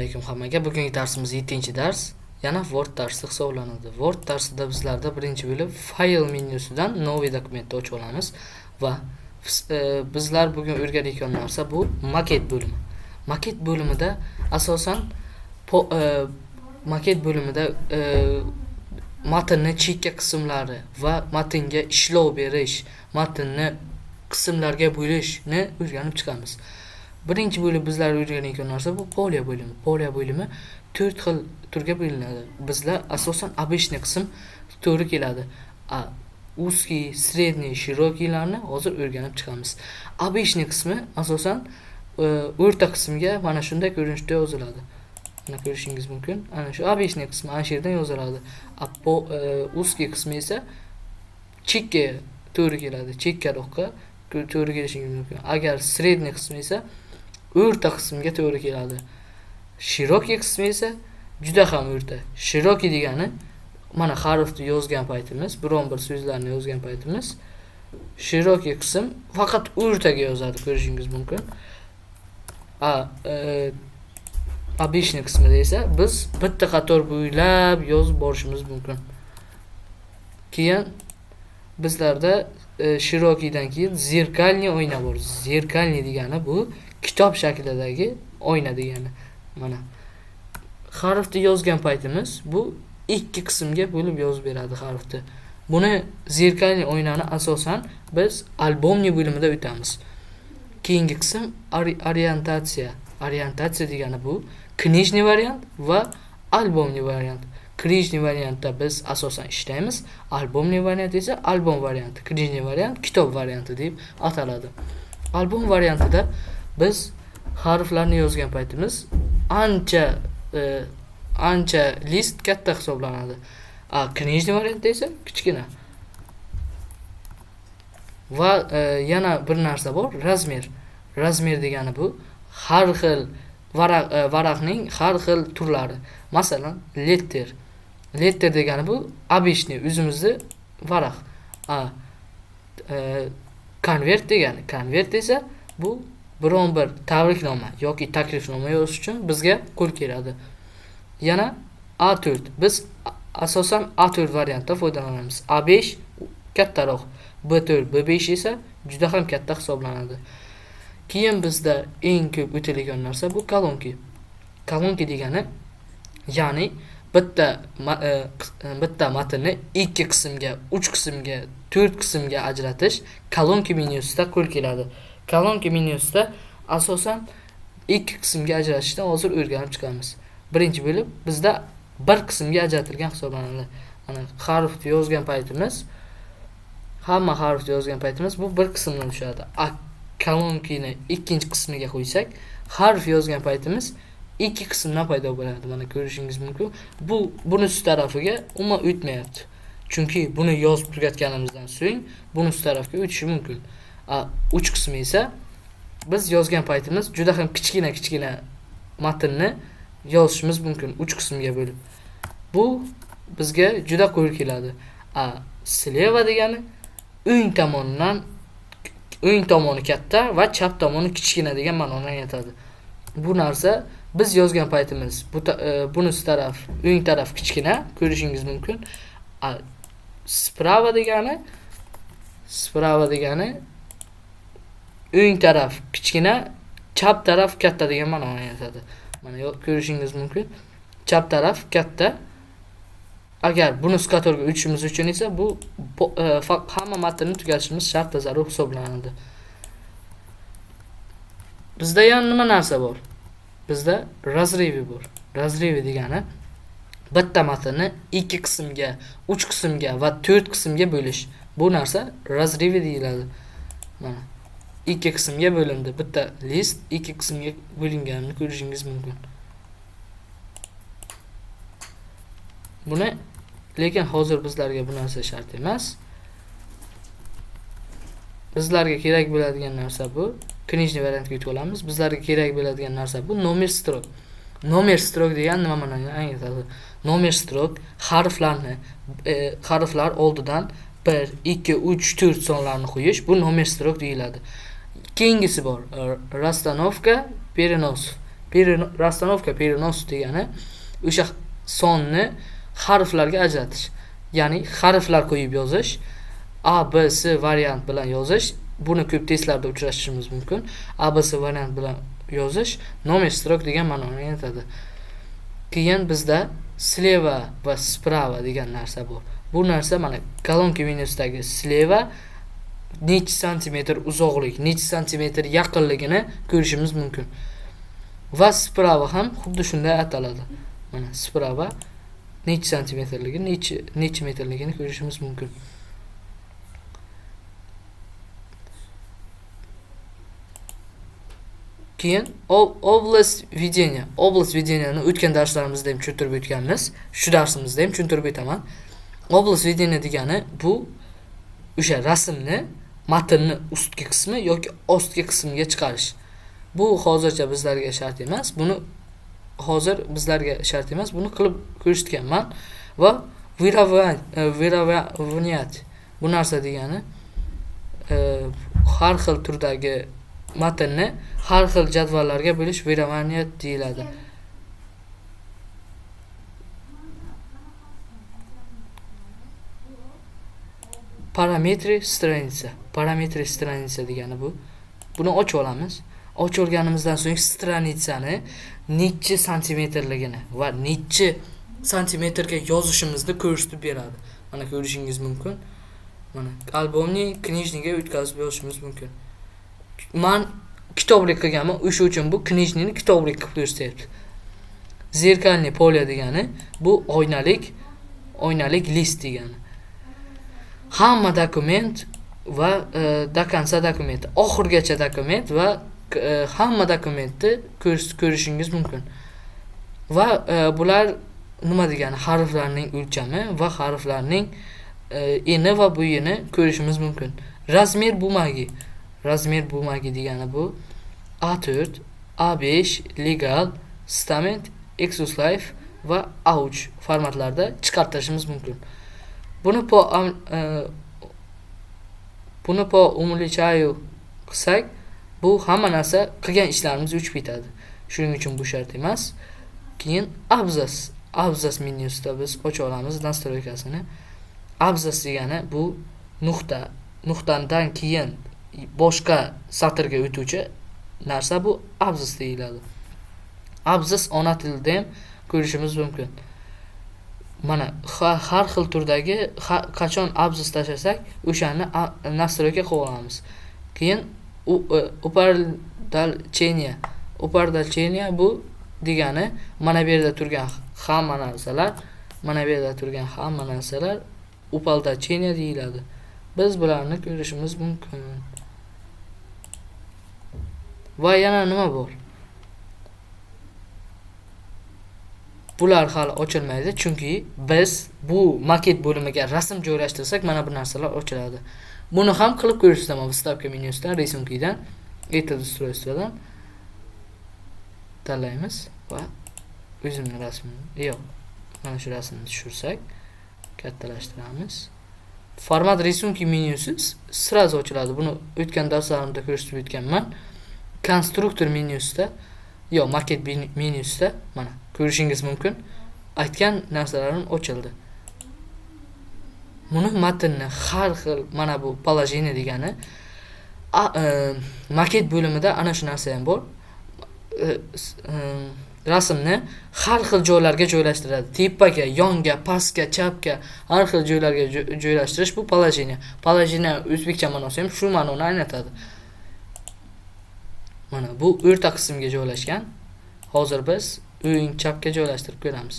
alaykum hammaga. Bugungi darsimiz 7-dars. Yana Word darsi hisoblanadi. Word darsida bizlarda birinchi bo'lib file menyusidan новый dokumentni ochib olamiz va bizlar bugun o'rganayotgan narsa bu maket bo'limi. Maket bo'limida asosan maket bo'limida matnni chekka qismlari va matnga ishlov berish, matnni qismlarga bo'lishni o'rganib chiqamiz. Birinchi bo'lib bizlar o'rganayotgan narsa bu polya bo'limi. Polya bo'limi 4 xil turga bo'linadi. Bizlar asosan обычный qism to'g'ri keladi. Узкий, средний, shirokiylarni hozir o'rganib chiqamiz. Обычный qismi asosan o'rta qismga mana shunday ko'rinishda yoziladi. Mana ko'rishingiz mumkin. Ana shu обычный qismi ana shu yerdan yoziladi. Узкий qismi esa chekka to'g'ri keladi. Chekkaroqqa to'g'ri kelishingiz mumkin. Agar средний qismi esa o'rta qismga to'g'ri keladi. Shirokий qismi esa juda ham o'rta. Shirokий degani mana harfni yozgan paytimiz, biron bir so'zlarni yozgan paytimiz shirokий qism faqat o'rtaga yozadi, ko'rishingiz mumkin. Обычный qismida esa biz bitta qator bo'ylab yozib borishimiz mumkin. Keyin bizlarda shirokiydan keyin zerkalniy oyna bor. Zerkalniy degani bu kitob shaklidagi oyna degani. Mana harfni yozgan paytimiz bu ikki qismga bo'lib yozib beradi harfni. Buni zerkalniy oynani asosan biz albomniy bo'limida o'tamiz. Keyingi qism orientatsiya. Orientatsiya degani bu knижный variant va albomniy variant. Knижный variantda biz asosan ishlaymiz. Albomniy variant esa albom varianti. Knижный variant kitob varianti deb ataladi. Albom variantida biz harflarni yozgan paytimiz ancha list katta hisoblanadi. Knижный variantda esa kichkina. Va yana bir narsa bor, razmer. Razmer degani bu har xil varaqning har xil turlari. Masalan, letter. Letter degani bu обычный o'zimizni varaq. Konvert degani. Konvert esa bu biron bir tabriknoma yoki taklifnoma yozish uchun bizga qo'l keladi. Yana A4. Biz asosan A4 variantda foydalanamiz. A5 kattaroq, B4, B5 esa juda ham katta hisoblanadi. Keyin bizda eng ko'p o'tilgan narsa bu kolonka. Kolonka degani ya'ni bitta matnni 2 qismga, 3 qismga, 4 qismga ajratish kolonka menyusida qo'l keladi. Kolonka menyusida asosan 2 qismga ajratishni hozir o'rganib chiqamiz. Birinchi bo'lib bizda bir qismga ajratilgan hisoblanadi. Mana harfni yozgan paytimiz, hamma harfni yozgan paytimiz bu bir qismdan tushadi. Kolonkani ikkinchi qismiga qo'ysak, harf yozgan paytimiz ikki qismdan paydo bo'ladi. Mana ko'rishingiz mumkin. Bu bunisi tarafiga umuman o'tmayapti. Chunki buni yozib tugatganimizdan so'ng bunisi tarafga o'tishi mumkin. 3 qismi esa biz yozgan paytimiz juda ham kichkina matnni yozishimiz mumkin 3 qismga bo'lib. Bu bizga juda qo'l keladi. Sleva degani o'ng tomoni katta va chap tomoni kichkina degan ma'noni anglatadi. Bu narsa biz yozgan paytimiz bunisi taraf, o'ng taraf kichkina, ko'rishingiz mumkin. Sprava degani o'ng taraf kichkina, chap taraf katta degan ma'noni anglatadi. Mana ko'rishingiz mumkin. Chap taraf katta. Agar bunisi qatorga o'tishimiz uchun esa bu hamma matnni tugatishimiz shart va zarur hisoblanadi. Bizda yana nima narsa bor? Bizda razrevi bor. Razrevi degani bitta matnni 2 qismga, 3 qismga va 4 qismga bo'lish. Bu narsa razrevi deyiladi. Mana 2 qismga bo'lindi. Bitta list 2 qismga bo'linganini ko'rishingiz mumkin. Buni lekin hozir bizlarga bu narsa shart emas. Bizlarga kerak bo'ladigan narsa bu knижный variantga o'tib olamiz. Bizlarga kerak bo'ladigan narsa bu nomer strok. Nomer strok degan nima ma'noni anglatadi? Nomer strok harflar oldidan 1, 2, 3, 4 sonlarni qo'yish, bu nomer strok deyiladi. Keyingisi bor. Rastanovka, perenos. Rastanovka перенос degani o'sha sonni harflarga ajratish. Ya'ni harflar qo'yib yozish, A, B, C variant bilan yozish. Buni ko'p testlarda uchrashishimiz mumkin. A, B, C variant bilan yozish nomer strok degan ma'noni anglatadi. Keyin bizda sleva va sprava degan narsa bor. Bu narsa mana kolonka menyusidagi sleva necha santimetr uzoqlik, necha santimetr yaqinligini ko'rishimiz mumkin. Va sprava ham xuddi shunday ataladi. Mana sprava necha santimetrligi, necha metrligini ko'rishimiz mumkin. Keyin oblast vedeniya. Oblast vedeniyani o'tgan darslarimizda ham tushuntirib o'tganmiz. Shu darsimizda ham tushuntirib o'taman. Oblast vedeniya degani bu o'sha rasmni matnni ustki qismi yoki ostki qismiga chiqarish. Bu hozircha bizlarga shart emas. Buni qilib ko'rsatganman va viravanyat bu narsa degani har xil turdagi matnni har xil jadvallarga bo'lish viravanyat deyiladi. Parametri stranitsa degani bu. Buni ochib olamiz. Ochib olganimizdan so'ng stranitsani necha santimetrligini va necha santimetrga yozishimizni ko'rsatib beradi. Mana ko'rishingiz mumkin. Mana albomni knijniga o'tkazib yozishimiz mumkin. Men kitoblik qilganman, o'sha uchun bu knijnini kitoblik qilib ko'rsatyapti. Zerkalniy polya degani bu oynalik list degani. Hamma dokument va do konca dokument, oxirgacha dokument va hamma dokumentni ko'rishingiz mumkin. Va bular nima degani? Harflarning o'lchami va harflarning eni va bo'yini ko'rishimiz mumkin. Razmer bumagi degani bu A4, A5, legal, statement, Exus Life va Ouch formatlarda chiqartirishimiz mumkin. Buni po umlichayu qilsak, bu hamma narsa qilgan ishlarimiz o'chib ketadi. Shuning uchun bu shart emas. Keyin abzas menyusida biz ocha olamiz nastroykasini. Abzas degani bu nuqtadan keyin boshqa satrga o'tuvchi narsa, bu abzas deyiladi. Abzas ona tilida ham ko'rishimiz mumkin. Mana har xil turdagi qachon abzas tashlasak, o'shani nastroyka qilib olamiz. Keyin upardalcheniya bu degani mana bu yerda turgan hamma narsalar upardalcheniya deyiladi. Biz bularni ko'rishimiz mumkin. Va yana nima bor? Bular hali ochilmaydi, chunki biz bu maket bo'limiga rasm joylashtirsak, mana bu narsalar ochiladi. Buni ham qilib ko'rsataman вставка menyusidan, resunkidan, этот устройствоdan tanlaymiz va o'zimning rasmimni, mana shu rasmni tushirsak, kattalashtiramiz. Format resunki menyusi sразу ochiladi. Buni o'tgan darslarimda ko'rsatib o'tganman. Konstruktor menyusida, maket menyusida mana ko'rishingiz mumkin. Aytgan narsalarim ochildi. Buni matnni har xil, mana bu положение degani maket bo'limida ana shu narsa ham bor. Rasmni har xil joylarga joylashtiradi. Tepaga, yonga, pastga, chapga, har xil joylarga joylashtirish bu положение. Положение o'zbekcha ma'nosi ham shu ma'noni anglatadi. Mana bu o'rta qismga joylashgan. Hozir biz o'ng chapga joylashtirib ko'ramiz.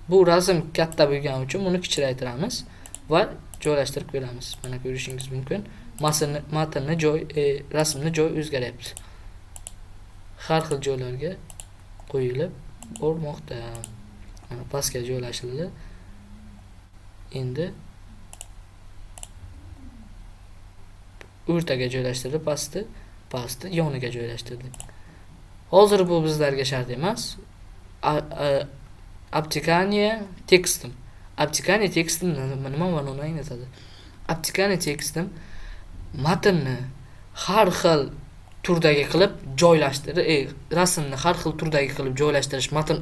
Bu rasm katta bo'lgani uchun buni kichraytiramiz va joylashtirib ko'ramiz. Mana ko'rishingiz mumkin. Rasmni joy o'zgaryapti. Har xil joylarga qo'yilib bormoqda. Mana pastga joylashtirildi. Endi o'rtaga joylashtirdi, pastni yoniga joylashtirdik. Hozir bu bizlarga shart emas. Обтекание текстом. Обтекание текстом nima ma'noni anglatadi? Обтекание текстом matnni har xil turdagi qilib joylashtirish, rasmni har xil turdagi qilib joylashtirish, matn